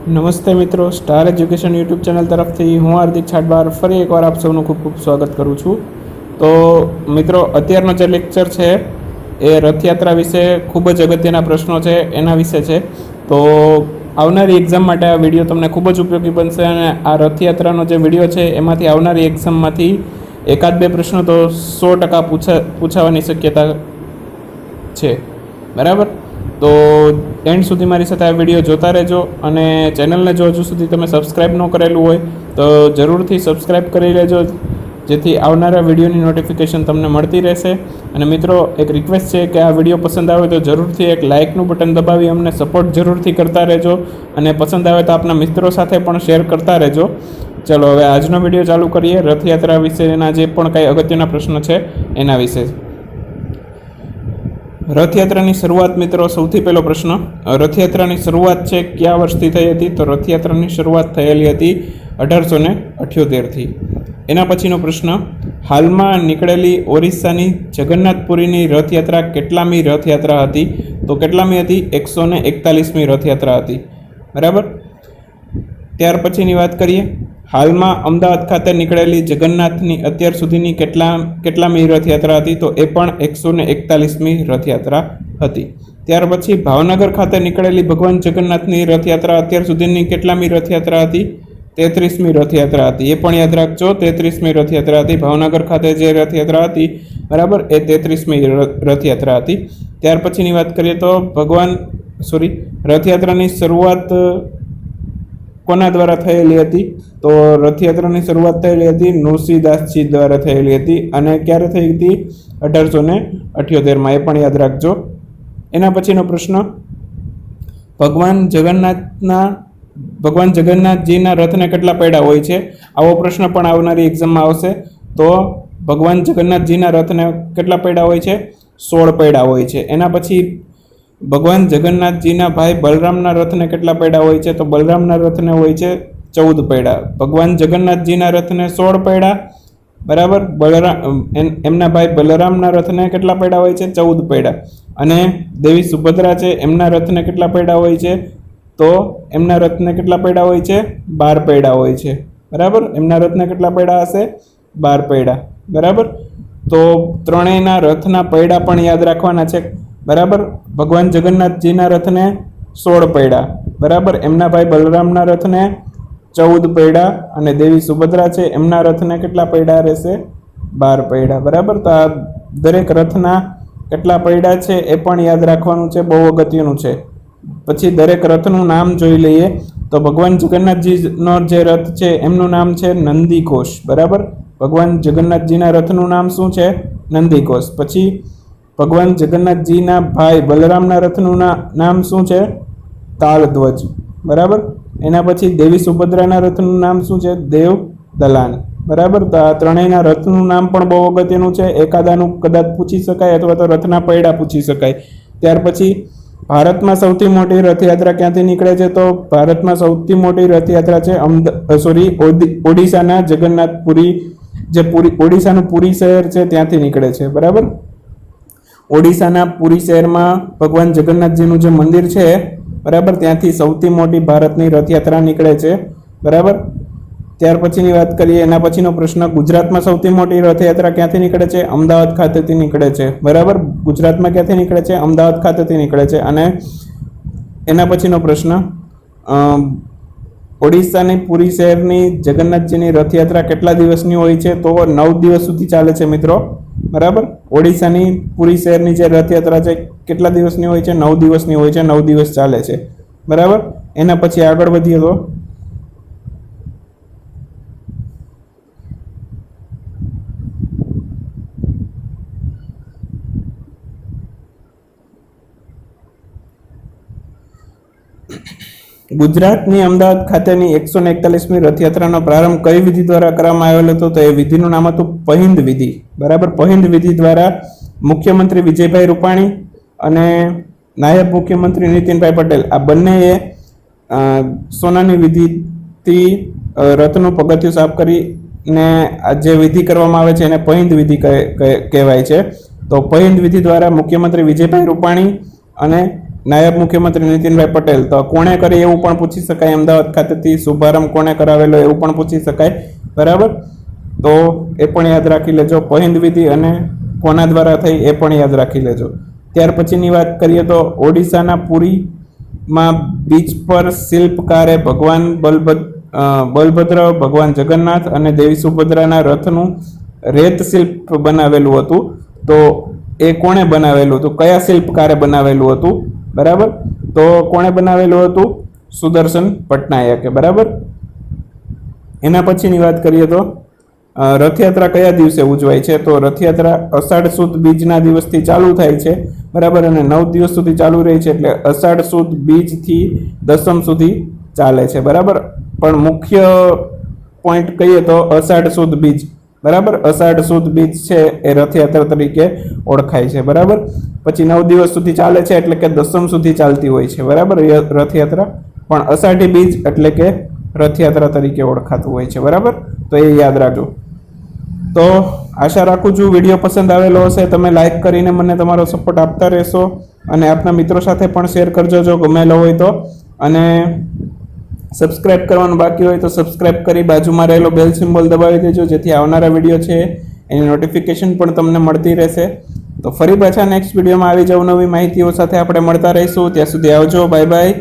નમસ્તે મિત્રો, star education YouTube channel તરફથી હું હાર્દિક છાટબાર ફરી એકવાર આપ સૌનું ખૂબ ખૂબ સ્વાગત કરું છું. તો મિત્રો, અત્યારનો જે લેક્ચર છે એ રથયાત્રા વિશે ખૂબ જ અગત્યના પ્રશ્નો છે એના વિશે છે. તો આવનારી એક્ઝામ માટે આ વિડીયો તમને ખૂબ જ ઉપયોગી બનશે અને આ રથયાત્રાનો જે વિડીયો છે એમાંથી આવનારી એક્ઝામમાંથી એકાદ બે પ્રશ્નો તો 100% પૂછાવાની શક્યતા છે. બરાબર? તો એન્ડ સુધી મારી સાથે આ વિડીયો જોતા રહેજો અને ચેનલને જો હજુ સુધી તમે સબસ્ક્રાઈબ ન કરેલું હોય તો જરૂરથી સબસ્ક્રાઈબ કરી લેજો, જેથી આવનારા વિડીયોની નોટિફિકેશન તમને મળતી રહેશે. અને મિત્રો, એક રિક્વેસ્ટ છે કે આ વિડીયો પસંદ આવે તો જરૂરથી એક લાઇકનું બટન દબાવી અમને સપોર્ટ જરૂરથી કરતા રહેજો અને પસંદ આવે તો આપના મિત્રો સાથે પણ શેર કરતા રહેજો. ચલો હવે આજનો વિડીયો ચાલુ કરીએ. રથયાત્રા વિશેના જે પણ કાંઈ અગત્યના પ્રશ્નો છે એના વિશે. રથયાત્રાની શરૂઆત મિત્રો, સૌથી પહેલો પ્રશ્ન, રથયાત્રાની શરૂઆત છે કયા વર્ષથી થઈ હતી? તો રથયાત્રાની શરૂઆત થયેલી હતી 1878થી. એના પછીનો પ્રશ્ન, હાલમાં નીકળેલી ઓરિસ્સાની જગન્નાથપુરીની રથયાત્રા કેટલામી રથયાત્રા હતી? તો કેટલામી હતી? 141મી રથયાત્રા હતી. બરાબર. ત્યાર પછીની વાત કરીએ, હાલમાં અમદાવાદ ખાતે નીકળેલી જગન્નાથની અત્યાર સુધીની કેટલામી રથયાત્રા હતી? તો એ પણ 141મી રથયાત્રા હતી. ત્યાર પછી ભાવનગર ખાતે નીકળેલી ભગવાન જગન્નાથની રથયાત્રા અત્યાર સુધીની કેટલામી રથયાત્રા હતી? 33મી રથયાત્રા હતી. એ પણ યાદ રાખજો, 33મી રથયાત્રા હતી. ભાવનગર ખાતે જે રથયાત્રા હતી, બરાબર, એ 33મી રથયાત્રા હતી. ત્યાર પછીની વાત કરીએ તો રથયાત્રાની શરૂઆત કોના દ્વારા થયેલી હતી? તો રથયાત્રાની શરૂઆત થયેલી હતી નૃસિંહદાસજી દ્વારા થયેલી હતી. અને ક્યારે થઈ હતી? 1878માં. એ પણ યાદ રાખજો. એના પછીનો પ્રશ્ન, ભગવાન જગન્નાથજીના રથને કેટલા પૈડા હોય છે? આવો પ્રશ્ન પણ આવનારી એક્ઝામમાં આવશે. તો ભગવાન જગન્નાથજીના રથને કેટલા પૈડા હોય છે? 16 પૈડા હોય છે. એના પછી ભગવાન જગન્નાથજીના ભાઈ બલરામના રથને કેટલા પૈડા હોય છે? તો બલરામના રથને હોય છે 14 પૈડા. ભગવાન જગન્નાથજીના રથને 16 પૈડા, બરાબર. એમના ભાઈ બલરામના રથને કેટલા પૈડા હોય છે? 14 પૈડા. અને દેવી સુભદ્રા છે, એમના રથને કેટલા પૈડા હોય છે? તો એમના રથને કેટલા પૈડા હોય છે? 12 પૈડા હોય છે. બરાબર. એમના રથને કેટલા પૈડા હશે? 12 પૈડા. બરાબર. તો ત્રણેયના રથના પૈડા પણ યાદ રાખવાના છે. બરાબર. ભગવાન જગન્નાથજીના રથને 16 પૈડા, બરાબર. એમના ભાઈ બલરામના રથને 14 પૈડા અને દેવી સુભદ્રા છે, એમના રથને કેટલા પૈડા રહેશે? 12 પૈડા. બરાબર. તો આ દરેક રથના કેટલા પૈડા છે એ પણ યાદ રાખવાનું છે, બહુ અગત્યનું છે. પછી દરેક રથનું નામ જોઈ લઈએ. તો ભગવાન જગન્નાથજીનો જે રથ છે એમનું નામ છે નંદીઘોષ. બરાબર. ભગવાન જગન્નાથજીના રથનું નામ શું છે? નંદીઘોષ. પછી ભગવાન જગન્નાથજીના ભાઈ બલરામના રથનું નામ શું છે? તાલધ્વજ. બરાબર. એના પછી દેવી સુભદ્રાના રથનું નામ શું છે? દેવદલાન. બરાબર. તો આ ત્રણેયના રથનું નામ પણ બહુ અગત્યનું છે. એકાદાનું કદાચ પૂછી શકાય અથવા તો રથના પૈડા પૂછી શકાય. ત્યાર પછી ભારતમાં સૌથી મોટી રથયાત્રા ક્યાંથી નીકળે છે? તો ભારતમાં સૌથી મોટી રથયાત્રા છે ઓડિશાના જગન્નાથપુરી, જે ઓડિશાનું પુરી શહેર છે ત્યાંથી નીકળે છે. બરાબર. ઓડિશાના પુરી શહેરમાં ભગવાન જગન્નાથજીનું જે મંદિર છે, બરાબર, ત્યાંથી સૌથી મોટી ભારતની રથયાત્રા નીકળે છે. બરાબર. ત્યાર પછીની વાત કરીએ, એના પછીનો પ્રશ્ન, ગુજરાતમાં સૌથી મોટી રથયાત્રા ક્યાંથી નીકળે છે? અમદાવાદ ખાતેથી નીકળે છે. બરાબર. ગુજરાતમાં ક્યાંથી નીકળે છે? અમદાવાદ ખાતેથી નીકળે છે. અને એના પછીનો પ્રશ્ન, ઓડિશાની પુરી શહેરની જગન્નાથજીની રથયાત્રા કેટલા દિવસની હોય છે? તો 9 દિવસ સુધી ચાલે છે મિત્રો. બરાબર. ઓડિશાની પુરી શહેરની જે રથયાત્રા છે કેટલા દિવસની હોય છે? 9 દિવસની હોય છે. 9 દિવસ ચાલે છે. બરાબર. એના પછી આગળ વધીએ તો ગુજરાતની અમદાવાદ ખાતેની 141મી રથયાત્રાનો પ્રારંભ કઈ વિધિ દ્વારા કરવામાં આવેલો હતો? તો એ વિધિનું નામ હતું પહિંદ વિધિ. બરાબર. પહિંદ વિધિ દ્વારા મુખ્યમંત્રી વિજયભાઈ રૂપાણી અને નાયબ મુખ્યમંત્રી નીતિનભાઈ પટેલ, આ બંનેએ સોનાની વિધિથી રથનું પગથિયું સાફ કરીને આ જે વિધિ કરવામાં આવે છે એને પહિંદ વિધિ કહેવાય છે. તો પહિંદ વિધિ દ્વારા મુખ્યમંત્રી વિજયભાઈ રૂપાણી અને નાયબ મુખ્યમંત્રી નીતિનભાઈ પટેલ. તો કોણે કરી એવું પણ પૂછી શકાય. અમદાવાદ ખાતેથી શુભારંભ કોણે કરાવેલો એવું પણ પૂછી શકાય. બરાબર, તો એ પણ યાદ રાખી લેજો. પહિંદ વિધિ અને કોના દ્વારા થઈ એ પણ યાદ રાખી લેજો. ત્યાર પછીની વાત કરીએ તો ઓડિશાના પુરીમાં બીચ પર શિલ્પકારે ભગવાન બલભદ્ર, ભગવાન જગન્નાથ અને દેવી સુભદ્રાના રથનું રેત શિલ્પ બનાવેલું હતું. તો એ કોણે બનાવેલું હતું? કયા શિલ્પકારે બનાવેલું હતું? બરાબર, તો કોણે બનાવેલું હતું? સુદર્શન પટનાયકે. બરાબર, એના પછીની વાત કરીએ તો રથયાત્રા કયા દિવસે ઉજવાય છે? તો રથયાત્રા અષાઢ સુદ બીજના દિવસથી ચાલુ થાય છે. બરાબર, અને 9 દિવસ સુધી ચાલુ રહે છે. એટલે અષાઢ સુદ બીજથી દસમ સુધી ચાલે છે. બરાબર, પણ મુખ્ય પોઈન્ટ કહીએ તો અષાઢ સુદ બીજ. બરાબર, અષાઢ સુદ બીજ છે એ રથયાત્રા તરીકે ઓળખાય છે. બરાબર, પછી 9 દિવસ સુધી ચાલે છે એટલે કે દસમ સુધી ચાલતી હોય છે. બરાબર, રથયાત્રા પણ અષાઢી બીજ એટલે કે રથયાત્રા તરીકે ઓળખાતું હોય છે. બરાબર, તો એ યાદ રાખજો. તો આશા રાખું છું વિડીયો પસંદ આવેલો હશે. તમે લાઈક કરીને મને તમારો સપોર્ટ આપતા રહેશો અને આપના મિત્રો સાથે પણ શેર કરજો જો ગમેલો હોય તો. અને સબસ્ક્રાઇબ કરવાનું બાકી હોય તો સબસ્ક્રાઇબ કરી બાજુમાં રહેલો બેલ સિમ્બોલ દબાવી દેજો, જેથી આવનારા વિડીયો છે એની નોટિફિકેશન પણ તમને મળતી રહેશે. તો ફરી પાછા નેક્સ્ટ વિડીયોમાં આવી જાવ નવી માહિતીઓ સાથે આપણે મળતા રહીશું. ત્યાં સુધી આવજો. Bye bye.